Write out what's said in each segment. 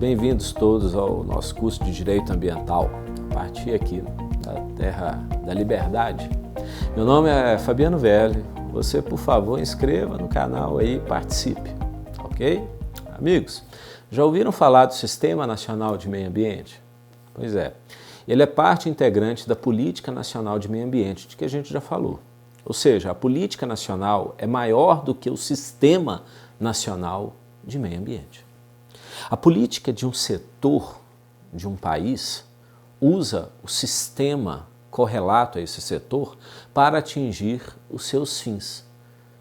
Bem-vindos todos ao nosso curso de Direito Ambiental, a partir aqui da Terra da Liberdade. Meu nome é Fabiano Velli, você, por favor, inscreva no canal aí e participe, ok? Amigos, já ouviram falar do Sistema Nacional de Meio Ambiente? Pois é, ele é parte integrante da Política Nacional de Meio Ambiente, de que a gente já falou. Ou seja, a Política Nacional é maior do que o Sistema Nacional de Meio Ambiente. A política de um setor, de um país, usa o sistema correlato a esse setor para atingir os seus fins.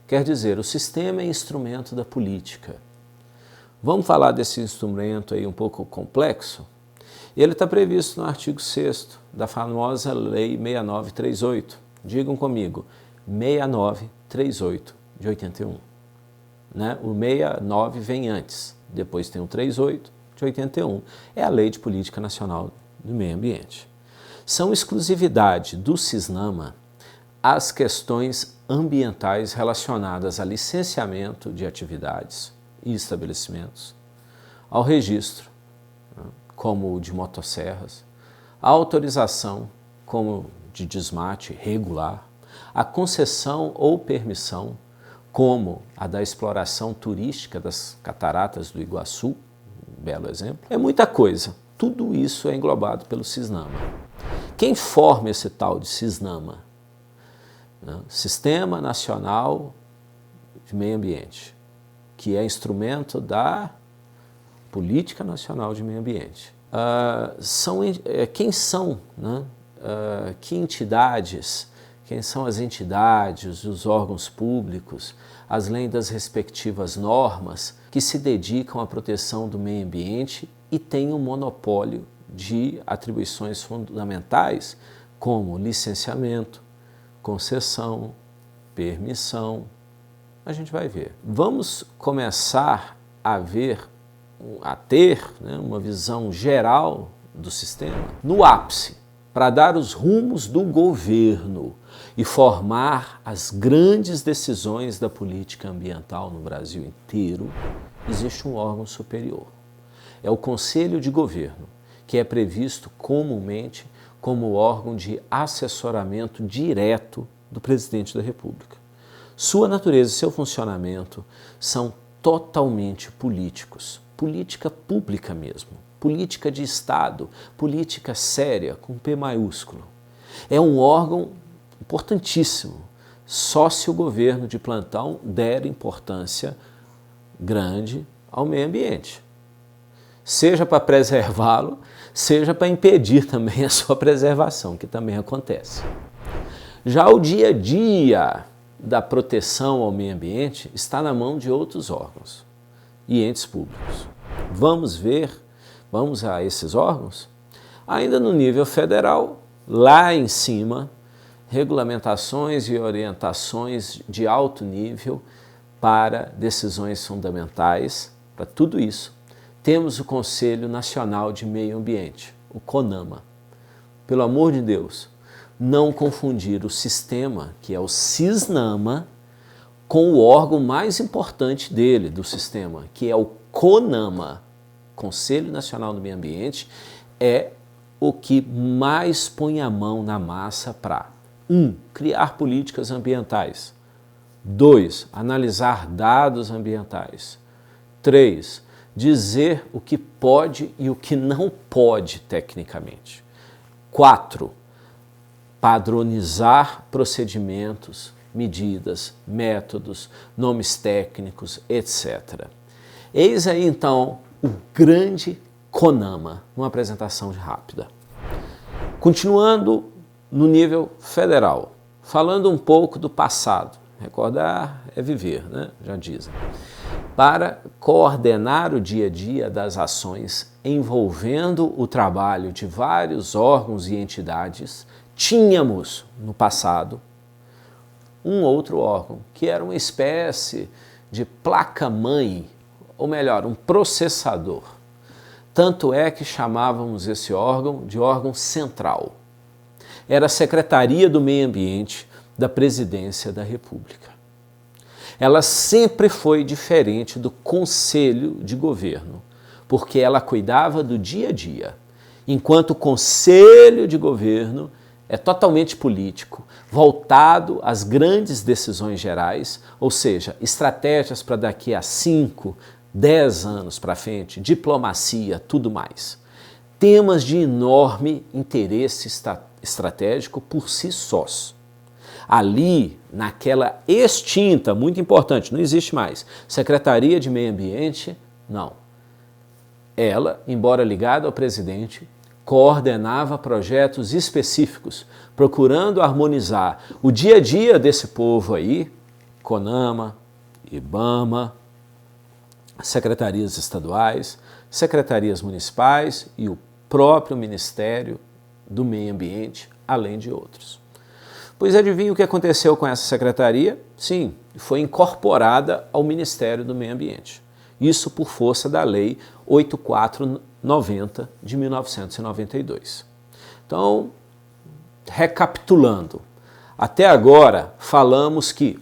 Quer dizer, o sistema é instrumento da política. Vamos falar desse instrumento aí um pouco complexo? Ele está previsto no artigo 6º da famosa Lei 6938. Digam comigo, 6938 de 81. Né? O 69 vem antes, depois tem o 38 de 81. É a Lei de Política Nacional do Meio Ambiente. São exclusividade do CISNAMA as questões ambientais relacionadas a licenciamento de atividades e estabelecimentos, ao registro, como o de motosserras, a autorização, como de desmate regular, a concessão ou permissão, como a da exploração turística das cataratas do Iguaçu, um belo exemplo. É muita coisa. Tudo isso é englobado pelo CISNAMA. Quem forma esse tal de CISNAMA? Sistema Nacional de Meio Ambiente, que é instrumento da Política Nacional de Meio Ambiente. Quem são, né? Que entidades? Quem são as entidades, os órgãos públicos, além das respectivas normas, que se dedicam à proteção do meio ambiente e têm um monopólio de atribuições fundamentais, como licenciamento, concessão, permissão. A gente vai ver. Vamos começar a ter uma visão geral do sistema no ápice, para dar os rumos do governo e formar as grandes decisões da política ambiental no Brasil inteiro. Existe um órgão superior. É o Conselho de Governo, que é previsto comumente como órgão de assessoramento direto do Presidente da República. Sua natureza e seu funcionamento são totalmente políticos, política pública mesmo, política de Estado, política séria, com P maiúsculo. É um órgão importantíssimo, só se o governo de plantão der importância grande ao meio ambiente. Seja para preservá-lo, seja para impedir também a sua preservação, que também acontece. Já o dia a dia da proteção ao meio ambiente está na mão de outros órgãos e entes públicos. Vamos a esses órgãos? Ainda no nível federal, lá em cima, regulamentações e orientações de alto nível para decisões fundamentais. Para tudo isso, temos o Conselho Nacional de Meio Ambiente, o CONAMA. Pelo amor de Deus, não confundir o sistema, que é o CISNAMA, com o órgão mais importante dele, do sistema, que é o CONAMA. Conselho Nacional do Meio Ambiente é o que mais põe a mão na massa para 1. Criar políticas ambientais. 2. Analisar dados ambientais. 3. Dizer o que pode e o que não pode tecnicamente. 4. Padronizar procedimentos, medidas, métodos, nomes técnicos, etc. Eis aí então o grande CONAMA, uma apresentação rápida. Continuando no nível federal, falando um pouco do passado, recordar é viver, né? Já dizem. Para coordenar o dia a dia das ações envolvendo o trabalho de vários órgãos e entidades, tínhamos no passado um outro órgão, que era uma espécie de placa-mãe, ou melhor, um processador. Tanto é que chamávamos esse órgão de órgão central. Era a Secretaria do Meio Ambiente da Presidência da República. Ela sempre foi diferente do Conselho de Governo, porque ela cuidava do dia a dia, enquanto o conselho de governo é totalmente político, voltado às grandes decisões gerais, ou seja, estratégias para daqui a 5, 10 anos para frente, diplomacia, tudo mais. Temas de enorme interesse estratégico por si sós. Ali, naquela extinta, muito importante, não existe mais, Secretaria de Meio Ambiente, não. Ela, embora ligada ao presidente, coordenava projetos específicos, procurando harmonizar o dia a dia desse povo aí, CONAMA, IBAMA, secretarias estaduais, secretarias municipais e o próprio Ministério do Meio Ambiente, além de outros. Pois adivinha o que aconteceu com essa secretaria? Sim, foi incorporada ao Ministério do Meio Ambiente. Isso por força da Lei 8490 de 1992. Então, recapitulando, até agora falamos que,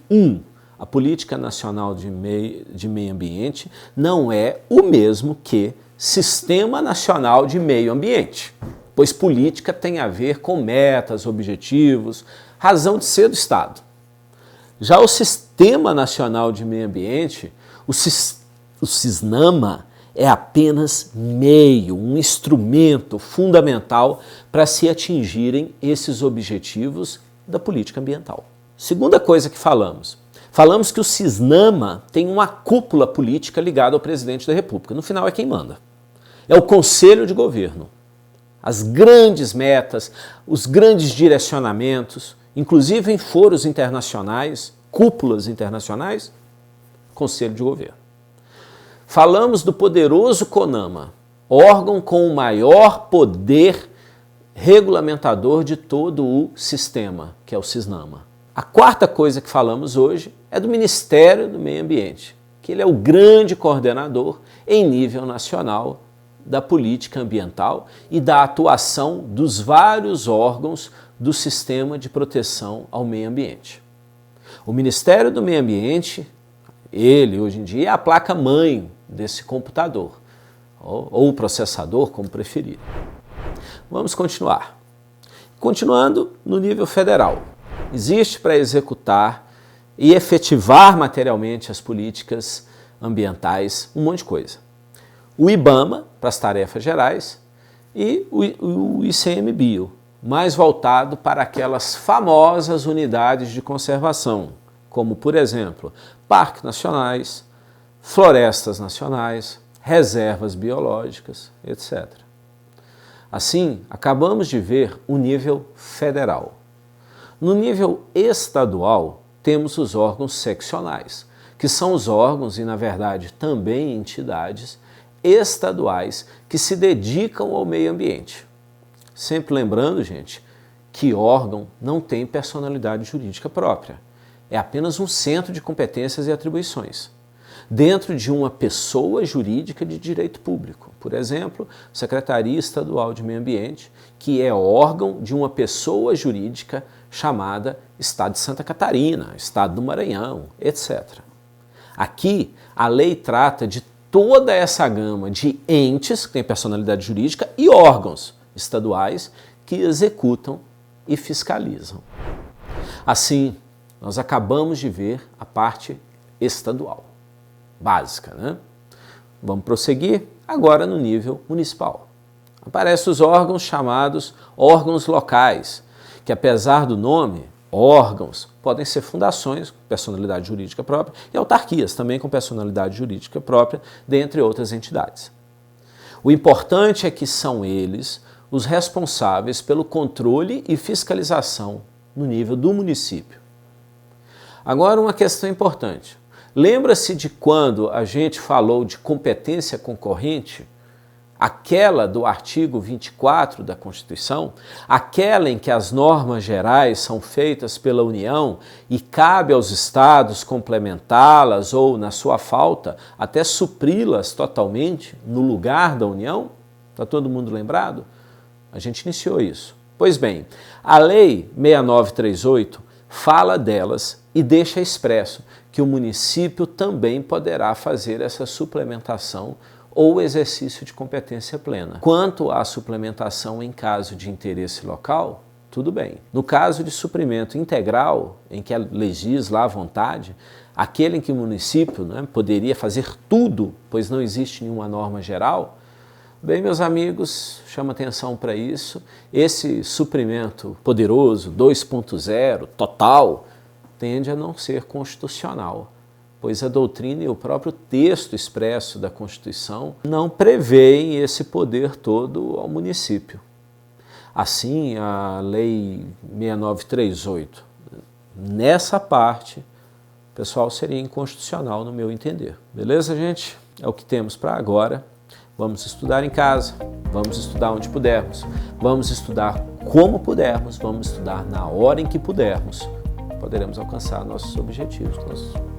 a Política Nacional de Meio Ambiente não é o mesmo que Sistema Nacional de Meio Ambiente, pois política tem a ver com metas, objetivos, razão de ser do Estado. Já o Sistema Nacional de Meio Ambiente, o SISNAMA, é apenas meio, um instrumento fundamental para se atingirem esses objetivos da política ambiental. Segunda coisa que falamos que o SISNAMA tem uma cúpula política ligada ao presidente da República. No final é quem manda. É o Conselho de Governo. As grandes metas, os grandes direcionamentos, inclusive em foros internacionais, cúpulas internacionais, Conselho de Governo. Falamos do poderoso CONAMA, órgão com o maior poder regulamentador de todo o sistema, que é o SISNAMA. A quarta coisa que falamos hoje é do Ministério do Meio Ambiente, que ele é o grande coordenador em nível nacional da política ambiental e da atuação dos vários órgãos do sistema de proteção ao meio ambiente. O Ministério do Meio Ambiente, ele hoje em dia é a placa-mãe desse computador, ou processador, como preferir. Vamos continuar. Continuando no nível federal. Existe para executar e efetivar materialmente as políticas ambientais um monte de coisa. O IBAMA, para as tarefas gerais, e o ICMBio, mais voltado para aquelas famosas unidades de conservação, como, por exemplo, parques nacionais, florestas nacionais, reservas biológicas, etc. Assim, acabamos de ver o nível federal. No nível estadual, temos os órgãos seccionais, que são os órgãos e, na verdade, também entidades estaduais que se dedicam ao meio ambiente. Sempre lembrando, gente, que órgão não tem personalidade jurídica própria. É apenas um centro de competências e atribuições, dentro de uma pessoa jurídica de direito público. Por exemplo, Secretaria Estadual de Meio Ambiente, que é órgão de uma pessoa jurídica chamada Estado de Santa Catarina, Estado do Maranhão, etc. Aqui, a lei trata de toda essa gama de entes que têm personalidade jurídica e órgãos estaduais que executam e fiscalizam. Assim, nós acabamos de ver a parte estadual, básica, né? Vamos prosseguir agora no nível municipal. Aparecem os órgãos chamados órgãos locais, que apesar do nome, órgãos, podem ser fundações com personalidade jurídica própria e autarquias também com personalidade jurídica própria, dentre outras entidades. O importante é que são eles os responsáveis pelo controle e fiscalização no nível do município. Agora, uma questão importante. Lembra-se de quando a gente falou de competência concorrente? Aquela do artigo 24 da Constituição, aquela em que as normas gerais são feitas pela União e cabe aos estados complementá-las ou, na sua falta, até supri-las totalmente no lugar da União? Está todo mundo lembrado? A gente iniciou isso. Pois bem, a Lei 6938 fala delas e deixa expresso que o município também poderá fazer essa suplementação ou exercício de competência plena. Quanto à suplementação em caso de interesse local, tudo bem. No caso de suprimento integral, em que legisla à vontade, aquele em que o município, né, poderia fazer tudo, pois não existe nenhuma norma geral, bem, meus amigos, chama atenção para isso. Esse suprimento poderoso, 2.0, total, tende a não ser constitucional, pois a doutrina e o próprio texto expresso da Constituição não prevêem esse poder todo ao município. Assim, a Lei 6938, nessa parte, pessoal, seria inconstitucional no meu entender. Beleza, gente? É o que temos para agora. Vamos estudar em casa, vamos estudar onde pudermos, vamos estudar como pudermos, vamos estudar na hora em que pudermos. Poderemos alcançar nossos objetivos,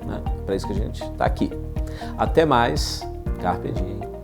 né? Para isso que a gente está aqui. Até mais, Carpe Diem.